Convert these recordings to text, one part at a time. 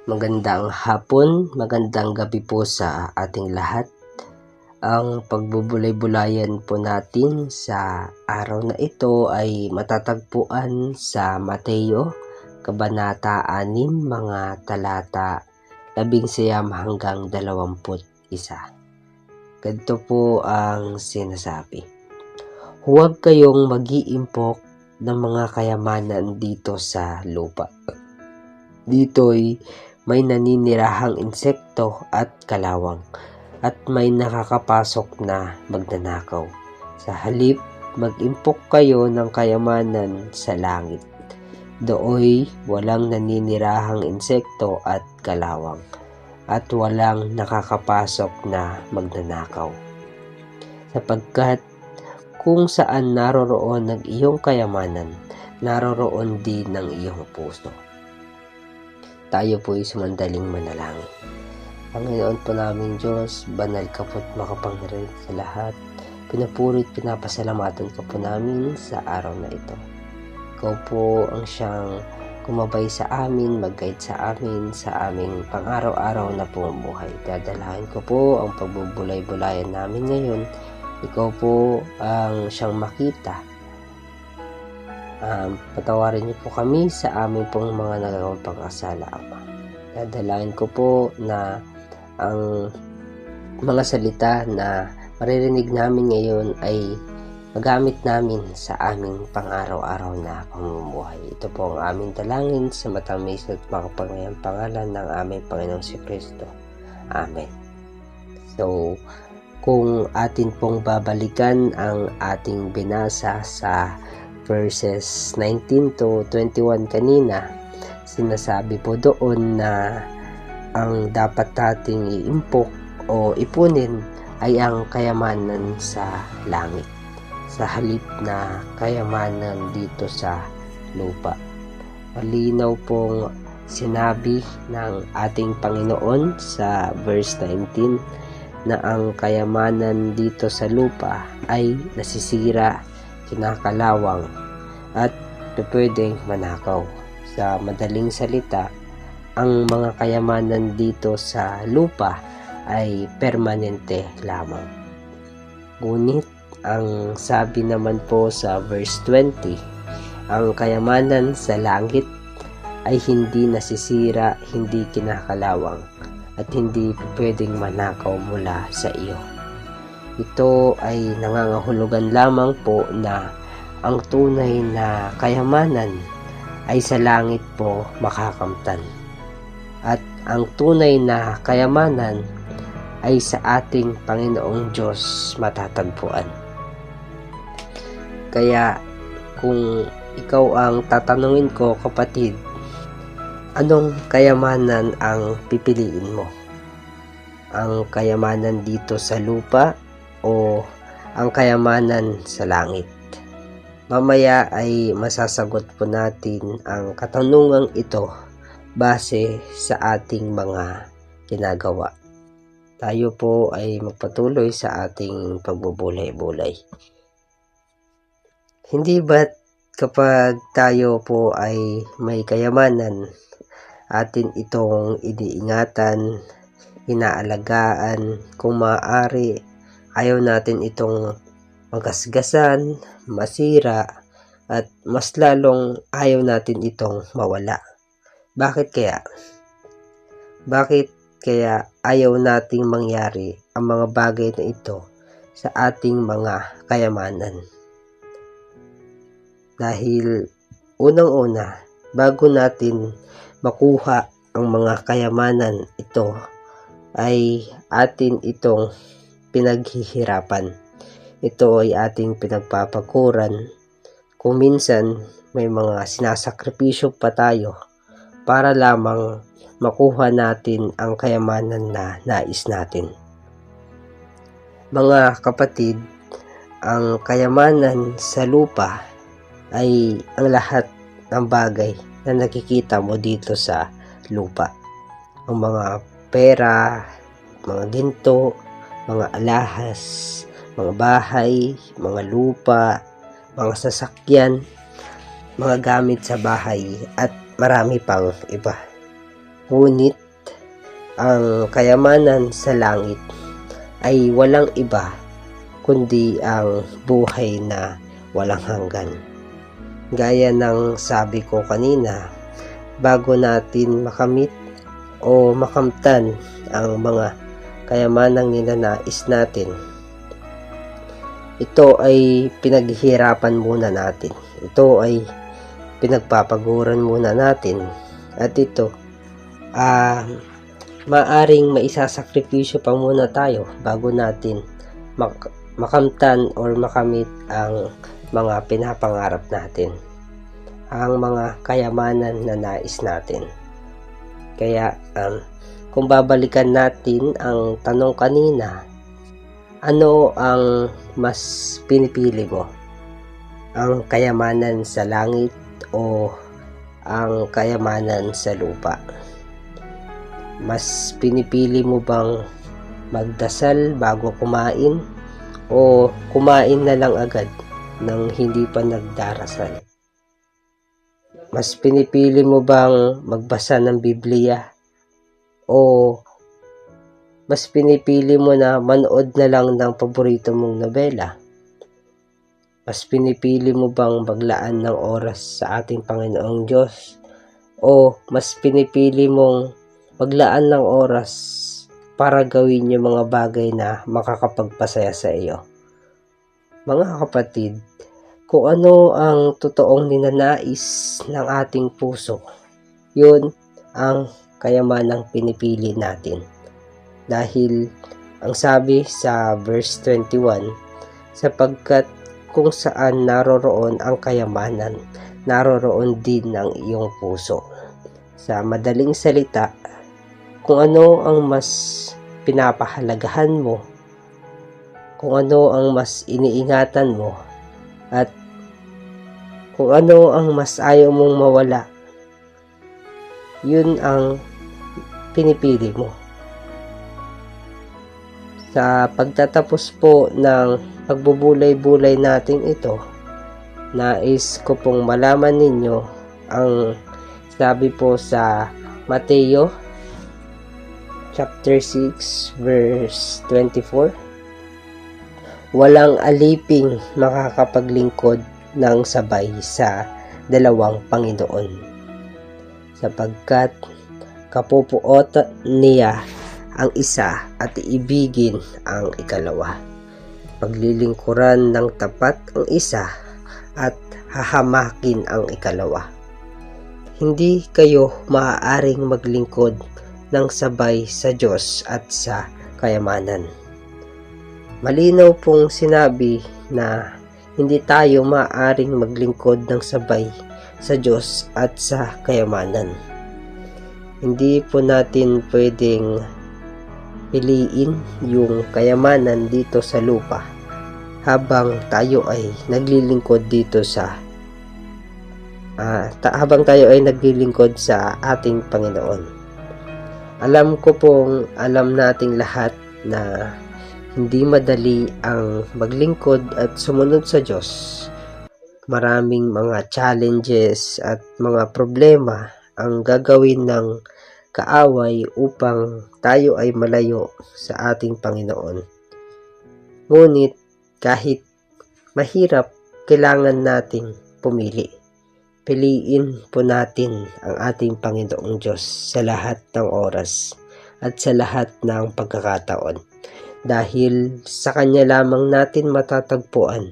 Magandang hapon, magandang gabi po sa ating lahat. Ang pagbubulay-bulayan po natin sa araw na ito ay matatagpuan sa Mateo, Kabanata 6, mga talata 19 hanggang 21. Ganito po ang sinasabi. Huwag kayong mag-iimpok ng mga kayamanan dito sa lupa. Dito'y may naninirahang insekto at kalawang, at may nakakapasok na magnanakaw. Sa halip, mag-impok kayo ng kayamanan sa langit. Dooy walang naninirahang insekto at kalawang, at walang nakakapasok na magnanakaw. Sapagkat kung saan naroroon ang iyong kayamanan, naroroon din ang iyong puso. Tayo po'y sumandaling manalangin. Panginoon po namin Diyos, banal ka po't makapangyarihan sa lahat. Pinupuri at pinapasalamatan ka po namin sa araw na ito. Ikaw po ang siyang kumabay sa amin, mag-guide sa amin, sa aming pang-araw-araw na pamumuhay. Dadalangin ko po ang pagbubulay-bulayan namin ngayon. Ikaw po ang siyang makita. Patawarin niyo po kami sa aming pong mga nagagawang pagkasala, Ama. Dadalangin ko po na ang mga salita na maririnig namin ngayon ay magamit namin sa aming pang-araw-araw na pamumuhay. Ito po ang aming dalangin sa matamis at makapangyarihang pangalan ng aming Panginoong si Kristo. Amen. So, kung atin pong babalikan ang ating binasa sa verses 19 to 21 kanina, sinasabi po doon na ang dapat nating iimpok o ipunin ay ang kayamanan sa langit, sa halip na kayamanan dito sa lupa. Malinaw pong sinabi ng ating Panginoon sa verse 19 na ang kayamanan dito sa lupa ay nasisira, kinakalawang, at pwedeng manakaw. Sa madaling salita, ang mga kayamanan dito sa lupa ay permanente lamang. Ngunit ang sabi naman po sa verse 20, ang kayamanan sa langit ay hindi nasisira, hindi kinakalawang, at hindi pwedeng manakaw mula sa iyo. Ito ay nangangahulugan lamang po na ang tunay na kayamanan ay sa langit po makakamtan. At ang tunay na kayamanan ay sa ating Panginoong Diyos matatagpuan. Kaya kung ikaw ang tatanungin ko, kapatid, anong kayamanan ang pipiliin mo? Ang kayamanan dito sa lupa o ang kayamanan sa langit? Mamaya ay masasagot po natin ang katanungang ito base sa ating mga ginagawa. Tayo po ay magpatuloy sa ating pagbubulay-bulay. Hindi ba't kapag tayo po ay may kayamanan, atin itong iniingatan, inaalagaan, kung maaari, ayaw natin itong magasgasan, masira, at mas lalong ayaw natin itong mawala. Bakit kaya? Bakit kaya ayaw nating mangyari ang mga bagay na ito sa ating mga kayamanan? Dahil unang-una, bago natin makuha ang mga kayamanan ito, ay atin itong pinaghihirapan. Ito ay ating pinagpapaguran. Kung minsan may mga sinasakripisyo pa tayo para lamang makuha natin ang kayamanan na nais natin. Mga kapatid, ang kayamanan sa lupa ay ang lahat ng bagay na nakikita mo dito sa lupa. Ang mga pera, mga ginto, mga alahas, mga bahay, mga lupa, mga sasakyan, mga gamit sa bahay, at marami pang iba. Ngunit ang kayamanan sa langit ay walang iba kundi ang buhay na walang hanggan. Gaya ng sabi ko kanina, bago natin makamit o makamtan ang mga kayamanang ninanais natin, ito ay pinaghihirapan muna natin. Ito ay pinagpapaguran muna natin. At ito, maaring maisasakripisyo pa muna tayo bago natin makamtan or makamit ang mga pinapangarap natin, ang mga kayamanan na nais natin. Kaya kung babalikan natin ang tanong kanina, ano ang mas pinipili mo? Ang kayamanan sa langit o ang kayamanan sa lupa? Mas pinipili mo bang magdasal bago kumain o kumain na lang agad nang hindi pa nagdarasal? Mas pinipili mo bang magbasa ng Biblia o mas pinipili mo na manood na lang ng paborito mong nobela? Mas pinipili mo bang maglaan ng oras sa ating Panginoong Diyos o mas pinipili mong maglaan ng oras para gawin yung mga bagay na makakapagpasaya sa iyo? Mga kapatid, kung ano ang totoong ninanais ng ating puso, yun ang kayamanang pinipili natin. Dahil ang sabi sa verse 21, sapagkat kung saan naroroon ang kayamanan, naroroon din ang iyong puso. Sa madaling salita, kung ano ang mas pinapahalagahan mo, kung ano ang mas iniingatan mo, at kung ano ang mas ayaw mong mawala, yun ang pinipili mo. Sa pagtatapos po ng pagbubulay-bulay natin ito, nais ko pong malaman ninyo ang sabi po sa Mateo chapter 6 verse 24. Walang aliping makakapaglingkod ng sabay sa dalawang Panginoon, sapagkat kapupuot niya ang isa at iibigin ang ikalawa. Paglilingkuran ng tapat ang isa at hahamakin ang ikalawa. Hindi kayo maaaring maglingkod ng sabay sa Diyos at sa kayamanan. Malinaw pong sinabi na hindi tayo maaaring maglingkod ng sabay sa Diyos at sa kayamanan. Hindi po natin pwedeng piliin yung kayamanan dito sa lupa habang tayo ay naglilingkod dito sa ating Panginoon. Alam nating lahat na hindi madali ang maglingkod at sumunod sa Diyos. Maraming mga challenges at mga problema ang gagawin ng kaaway upang tayo ay malayo sa ating Panginoon. Ngunit kahit mahirap, kailangan nating pumili. Piliin po natin ang ating Panginoong Diyos sa lahat ng oras at sa lahat ng pagkakataon. Dahil sa Kanya lamang natin matatagpuan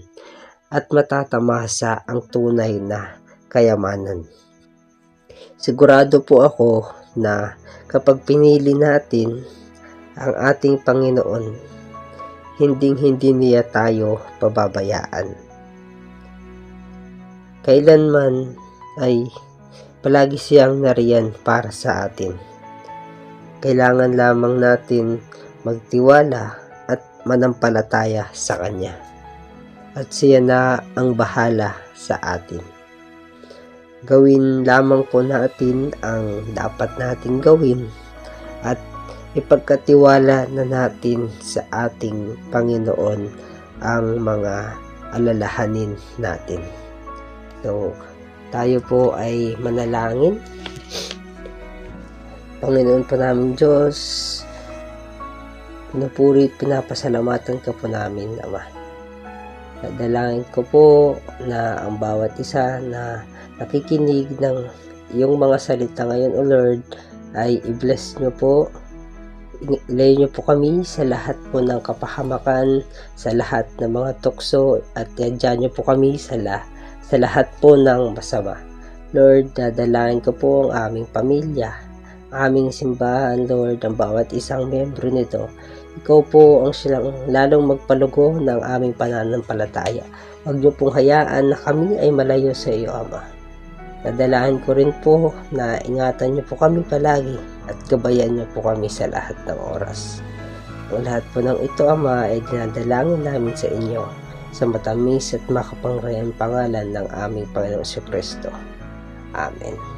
at matatamasa ang tunay na kayamanan. Sigurado po ako na kapag pinili natin ang ating Panginoon, hindi niya tayo pababayaan. Kailanman ay palagi siyang nariyan para sa atin. Kailangan lamang natin magtiwala at manampalataya sa Kanya. At siya na ang bahala sa atin. Gawin lamang po natin ang dapat nating gawin at ipagkatiwala na natin sa ating Panginoon ang mga alalahanin natin. So, tayo po ay manalangin. Panginoon po namin Diyos, pinupuri at pinapasalamatan ka po namin, Ama. Nadalangin ko po na ang bawat isa na nakikinig ng iyong mga salita ngayon, O Lord, ay i-bless nyo po. Ilayo nyo po kami sa lahat po ng kapahamakan, sa lahat ng mga tukso, at yadyan nyo po kami sa lahat po ng masama. Lord, dadalangin ko po ang aming pamilya, aming simbahan, Lord, ang bawat isang membro nito. Ikaw po ang silang lalong magpalugo ng aming pananampalataya. Huwag niyo pong hayaan na kami ay malayo sa iyo, Ama. Dadalangin ko rin po na ingatan niyo po kami palagi at gabayan niyo po kami sa lahat ng oras. Ang lahat po ng ito, Ama, ay dinadalangin namin sa inyo sa matamis at makapangyarihang pangalan ng aming Panginoong Jesucristo. Amen.